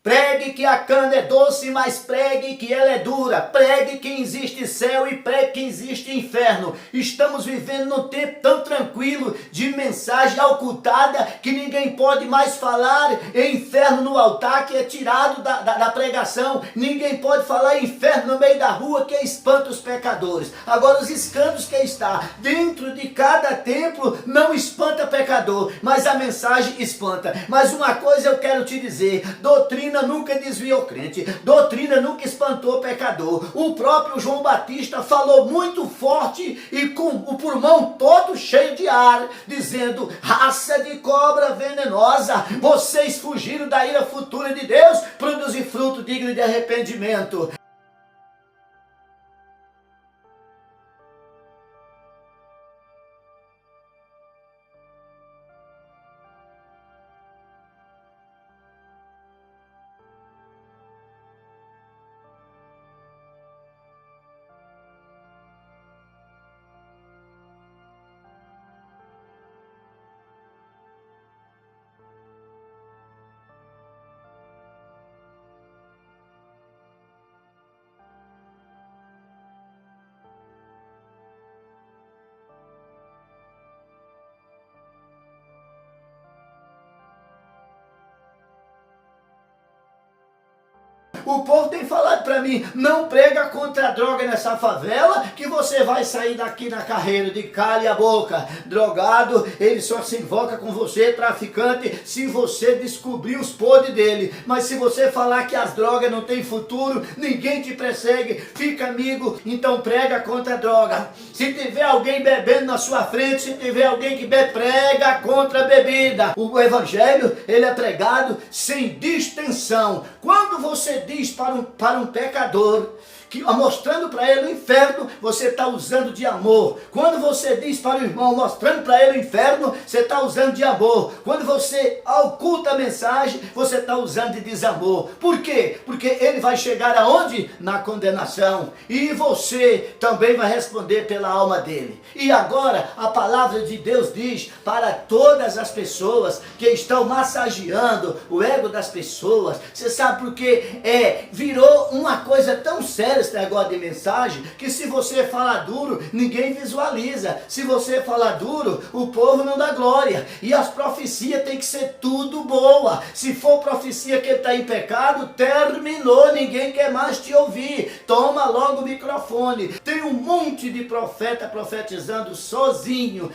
Pregue que a cana é doce, mas pregue que ela é dura. Pregue que existe céu e pregue que existe inferno. Estamos vivendo num tempo tão tranquilo de mensagem ocultada que ninguém pode mais falar em inferno no altar, que é tirado da pregação. Ninguém pode falar em inferno no meio da rua, que espanta os pecadores. Agora, os escândalos que está dentro de cada templo não espanta pecador, mas a mensagem espanta. Mas uma coisa eu quero te dizer: doutrina nunca desviou crente, doutrina nunca espantou pecador. O próprio João Batista falou muito forte e com o pulmão todo cheio de ar, dizendo: raça de cobra venenosa, vocês fugiram da ira futura de Deus, produzir fruto digno de arrependimento. O povo tem falado para mim: não prega contra a droga nessa favela, que você vai sair daqui na carreira. De cale a boca. Drogado, ele só se invoca com você, traficante, se você descobrir os podres dele. Mas se você falar que as drogas não têm futuro, ninguém te persegue, fica amigo. Então prega contra a droga. Se tiver alguém bebendo na sua frente, se tiver alguém que bebe, prega contra a bebida. O evangelho, ele é pregado sem distensão. Quando você diz para um pecador, mostrando para ele o inferno, você está usando de amor. Quando você diz para o irmão, mostrando para ele o inferno, você está usando de amor. Quando você oculta a mensagem, você está usando de desamor. Por quê? Porque ele vai chegar aonde? Na condenação. E você também vai responder pela alma dele. E agora, a palavra de Deus diz para todas as pessoas que estão massageando o ego das pessoas. Você sabe por quê? Virou uma coisa tão séria esse negócio de mensagem, que se você falar duro, ninguém visualiza. Se você falar duro, o povo não dá glória. E as profecias tem que ser tudo boa. Se for profecia que ele está em pecado, terminou, ninguém quer mais te ouvir. Toma logo o microfone. Tem um monte de profeta profetizando sozinho.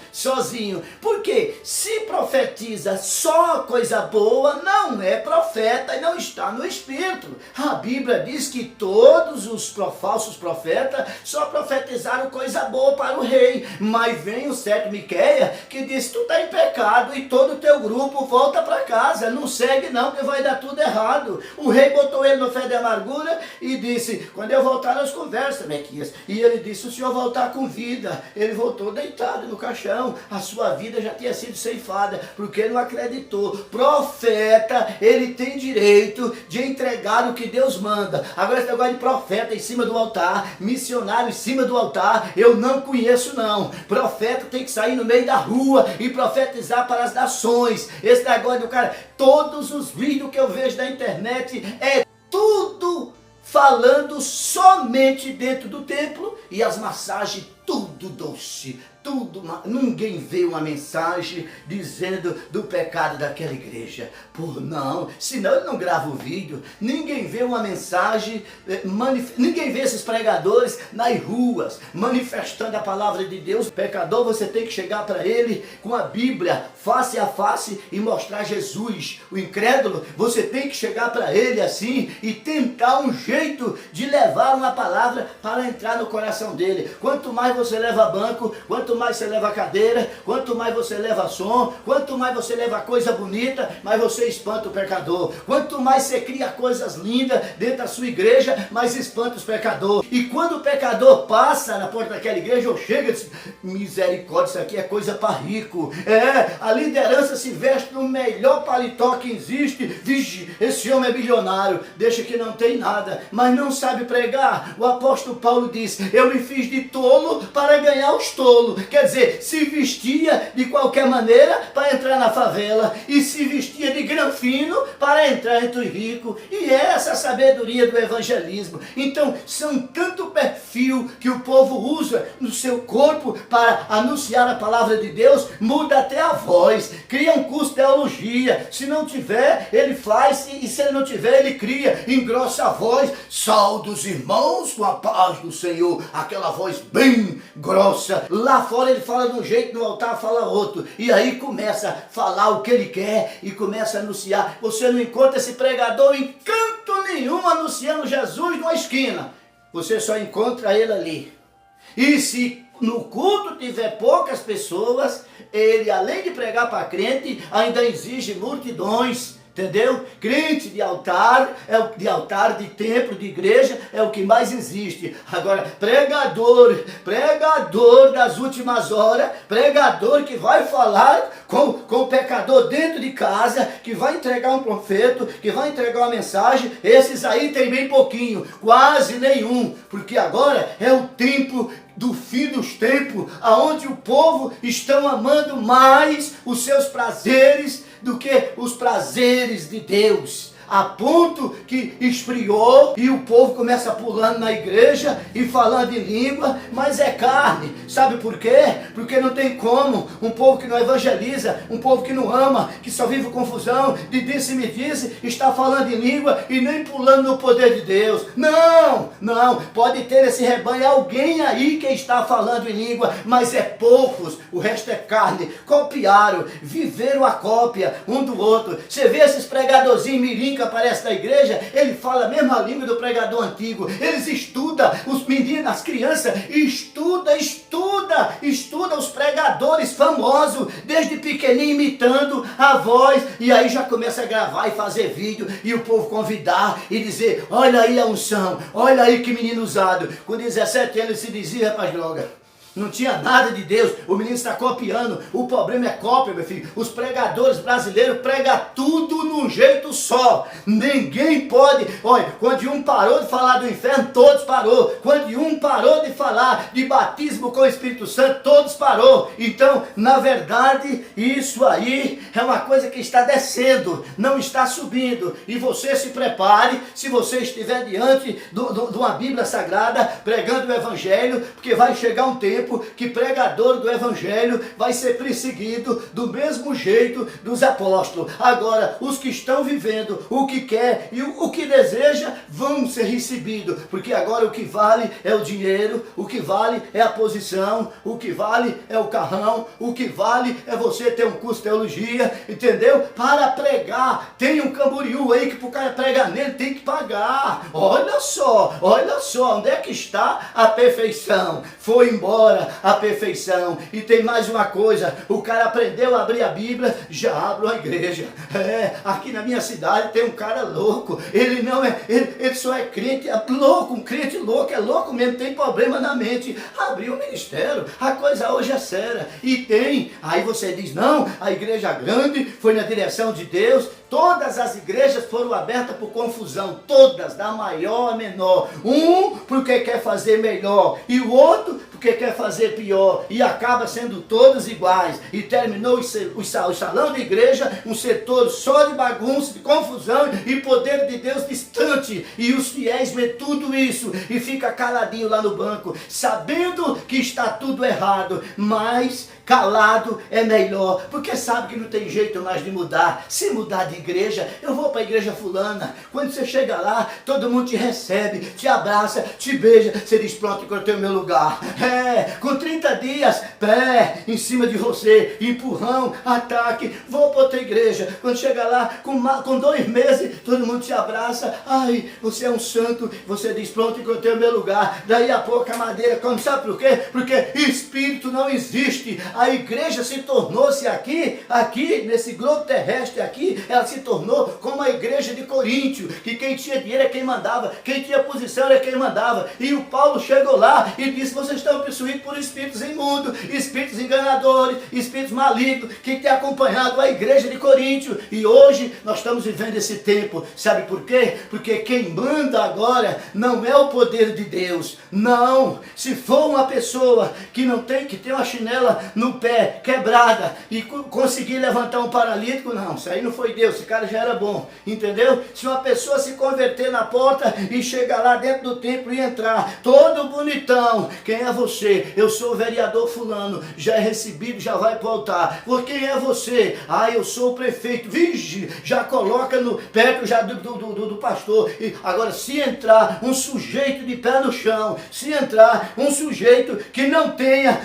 Por quê? Se profetiza só coisa boa, não é profeta e não está no Espírito. A Bíblia diz que todos os falsos profetas só profetizaram coisa boa para o rei. Mas vem o certo Miqueias que diz: tu está em pecado e todo o teu grupo volta para casa, não segue não, que vai dar tudo errado. O rei botou ele no fé de amargura e disse: quando eu voltar nós conversamos, Miqueias. E ele disse: o senhor voltar com vida. Ele voltou deitado no caixão, a sua vida já tinha sido ceifada, porque não acreditou. Profeta, ele tem direito de entregar o que Deus manda. Agora esse negócio de profeta em cima do altar, missionário em cima do altar, eu não conheço não. Profeta tem que sair no meio da rua e profetizar para as nações. Esse negócio do cara, todos os vídeos que eu vejo na internet é tudo falando somente dentro do templo, e as massagens tudo doce, ninguém vê uma mensagem dizendo do pecado daquela igreja. Não, senão ele não grava o vídeo. Ninguém vê uma mensagem, ninguém vê esses pregadores nas ruas manifestando a palavra de Deus. O pecador, você tem que chegar para ele com a Bíblia face a face e mostrar Jesus. O incrédulo, você tem que chegar para ele assim e tentar um jeito de levar uma palavra para entrar no coração dele. Quanto mais você leva banco, quanto mais você leva cadeira, quanto mais você leva som, quanto mais você leva coisa bonita, mais você espanta o pecador. Quanto mais você cria coisas lindas dentro da sua igreja, mais espanta os pecadores. E quando o pecador passa na porta daquela igreja, ou chega e diz: misericórdia, isso aqui é coisa para rico. A liderança se veste no melhor paletó que existe. Vixe, esse homem é bilionário. Deixa que não tem nada, mas não sabe pregar. O apóstolo Paulo diz: eu me fiz de tolo para ganhar os tolos. quer dizer, se vestia de qualquer maneira para entrar na favela e se vestia de granfino para entrar entre os ricos. E essa é a sabedoria do evangelismo. Então, são tanto perfil que o povo usa no seu corpo para anunciar a palavra de Deus, muda até a voz, cria um curso de teologia. Se não tiver, ele faz, e se ele não tiver, ele cria, engrossa a voz. Salve dos irmãos com a paz do Senhor, aquela voz bem grossa. Lá fora ele fala de um jeito, no altar fala outro, e aí começa a falar o que ele quer e começa a anunciar. Você não encontra esse pregador em canto nenhum anunciando Jesus numa esquina, você só encontra ele ali. E se no culto tiver poucas pessoas, ele, além de pregar para crente, ainda exige multidões. Entendeu? Crente de altar, de templo, de igreja, é o que mais existe. Agora, pregador das últimas horas, pregador que vai falar com o pecador dentro de casa, que vai entregar um profeta, que vai entregar uma mensagem, esses aí tem bem pouquinho, quase nenhum, porque agora é o tempo do fim dos tempos, aonde o povo estão amando mais os seus prazeres do que os prazeres de Deus, a ponto que esfriou e o povo começa pulando na igreja e falando em língua, mas é carne. Sabe por quê? Porque não tem como um povo que não evangeliza, um povo que não ama, que só vive confusão, de disse-me disse, está falando em língua e nem pulando no poder de Deus. Não, pode ter nesse rebanho alguém aí que está falando em língua, mas é poucos, o resto é carne. Copiaram, viveram a cópia um do outro. Você vê esses pregadorzinhos mirim que aparece na igreja, ele fala a mesma língua do pregador antigo. Eles estudam, os meninos, as crianças, estuda os pregadores famosos, desde pequenininho imitando a voz, e aí já começa a gravar e fazer vídeo, e o povo convidar e dizer, olha aí a unção, olha aí que menino usado. Com 17 anos ele se dizia para as drogas. Não tinha nada de Deus, o menino está copiando, o problema é cópia, meu filho. Os pregadores brasileiros pregam tudo num jeito só, ninguém pode, olha, quando um parou de falar do inferno, todos parou, quando um parou de falar de batismo com o Espírito Santo, todos parou. Então, na verdade, isso aí é uma coisa que está descendo, não está subindo, e você se prepare, se você estiver diante de uma Bíblia Sagrada, pregando o Evangelho, porque vai chegar um tempo que pregador do evangelho vai ser perseguido do mesmo jeito dos apóstolos. Agora, os que estão vivendo o que quer e o que deseja vão ser recebidos, porque agora o que vale é o dinheiro, o que vale é a posição, o que vale é o carrão, o que vale é você ter um curso de teologia, entendeu? Para pregar, tem um Camboriú aí que pro cara pregar nele tem que pagar. Olha só, onde é que está a perfeição? Foi embora a perfeição. E tem mais uma coisa, o cara aprendeu a abrir a Bíblia, já abre uma igreja. Aqui na minha cidade tem um cara louco, ele não é, ele só é crente, é louco, um crente louco, é louco mesmo, tem problema na mente, abriu um ministério, a coisa hoje é séria, e tem, aí você diz, não, a igreja grande foi na direção de Deus. Todas as igrejas foram abertas por confusão, todas, da maior a menor. Um porque quer fazer melhor e o outro porque quer fazer pior, e acaba sendo todos iguais. E terminou o salão de igreja um setor só de bagunça, de confusão e poder de Deus distante. E os fiéis vê tudo isso e fica caladinho lá no banco, sabendo que está tudo errado, mas calado é melhor, porque sabe que não tem jeito mais de mudar. Se mudar de igreja, eu vou para a igreja fulana. Quando você chega lá, todo mundo te recebe, te abraça, te beija, você diz, pronto, encontrei o meu lugar. Com 30 dias, pé em cima de você, empurrão, ataque, vou para outra igreja. Quando chega lá, com 2 meses, todo mundo te abraça, ai, você é um santo, você diz, pronto, encontrei o meu lugar. Daí a pouco a madeira come, sabe por quê? Porque espírito não existe. A igreja se tornou-se aqui nesse globo terrestre aqui, ela se tornou como a igreja de Coríntio, que quem tinha dinheiro é quem mandava, quem tinha posição era quem mandava. E o Paulo chegou lá e disse: vocês estão possuídos por espíritos imundos, espíritos enganadores, espíritos malignos, que tem acompanhado a igreja de Coríntio. E hoje nós estamos vivendo esse tempo. Sabe por quê? Porque quem manda agora não é o poder de Deus. Não. Se for uma pessoa que tem uma chinela no pé quebrada e conseguir levantar um paralítico, não, isso aí não foi Deus, esse cara já era bom, entendeu? Se uma pessoa se converter na porta e chegar lá dentro do templo e entrar todo bonitão, quem é você? Eu sou o vereador fulano, já é recebido, já vai para o altar. Por quem é você? Ah, eu sou o prefeito. Vixe, já coloca perto já do pastor. E agora, se entrar um sujeito de pé no chão, se entrar um sujeito que não tenha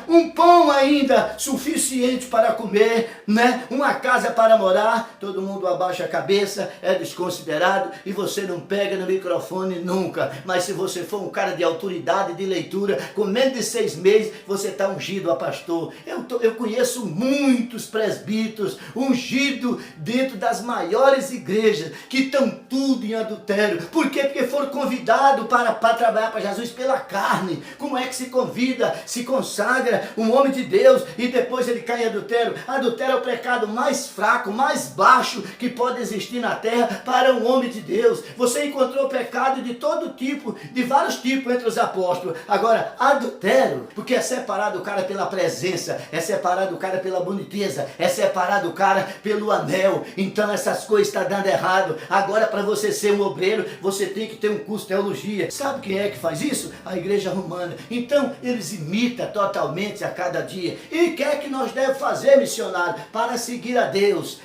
um pão ainda suficiente para comer, né? Uma casa para morar, todo mundo abaixa a cabeça, é desconsiderado e você não pega no microfone nunca. Mas se você for um cara de autoridade de leitura, com menos de 6 meses, você está ungido a pastor. Eu conheço muitos presbíteros ungidos dentro das maiores igrejas, que estão tudo em adultério. Por quê? Porque foram convidados para trabalhar para Jesus pela carne. Como é que se convida, se consagra um homem de Deus e depois ele cai em adultério? Adultério é o pecado mais fraco, mais baixo que pode existir na terra para um homem de Deus. Você encontrou pecado de todo tipo, de vários tipos entre os apóstolos. Agora, adultério, porque é separado o cara pela presença, é separado o cara pela boniteza, é separado o cara pelo anel. Então essas coisas estão dando errado. Agora, para você ser um obreiro, você tem que ter um curso de teologia. Sabe quem é que faz isso? A igreja romana. Então eles imitam totalmente a cada dia. E o que é que nós devemos fazer, missionário, para seguir a Deus?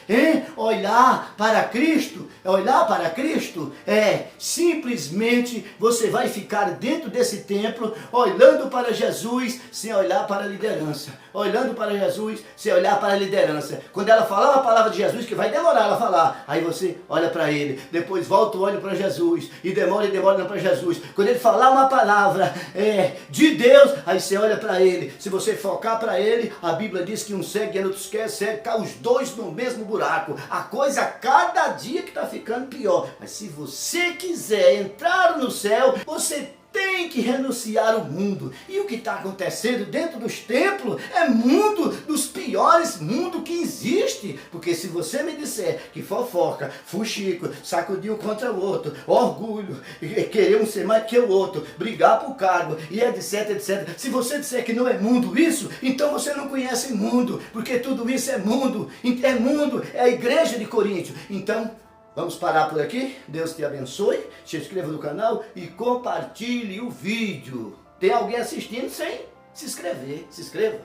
Olhar para Cristo. Olhar para Cristo é simplesmente você vai ficar dentro desse templo olhando para Jesus sem olhar para a liderança. Olhando para Jesus sem olhar para a liderança. Quando ela falar a palavra de Jesus, que vai demorar ela falar, aí você olha para ele, depois volta o olho para Jesus e demora para Jesus. Quando ele falar uma palavra de Deus, aí você olha para ele. Se você focar para ele, a Bíblia diz que um segue e outro segue, os dois no mesmo buraco. A coisa a cada dia que está ficando pior. Mas se você quiser entrar no céu, você tem que renunciar ao mundo. E o que está acontecendo dentro dos templos é mundo dos piores mundos que existe. Porque se você me disser que fofoca, fuxico, sacudir um contra o outro, orgulho, querer um ser mais que o outro, brigar por cargo e etc, etc. Se você disser que não é mundo isso, então você não conhece mundo. Porque tudo isso é mundo. É mundo, é a igreja de Coríntio. Então, vamos parar por aqui. Deus te abençoe. Se inscreva no canal e compartilhe o vídeo. Tem alguém assistindo sem se inscrever? Se inscreva.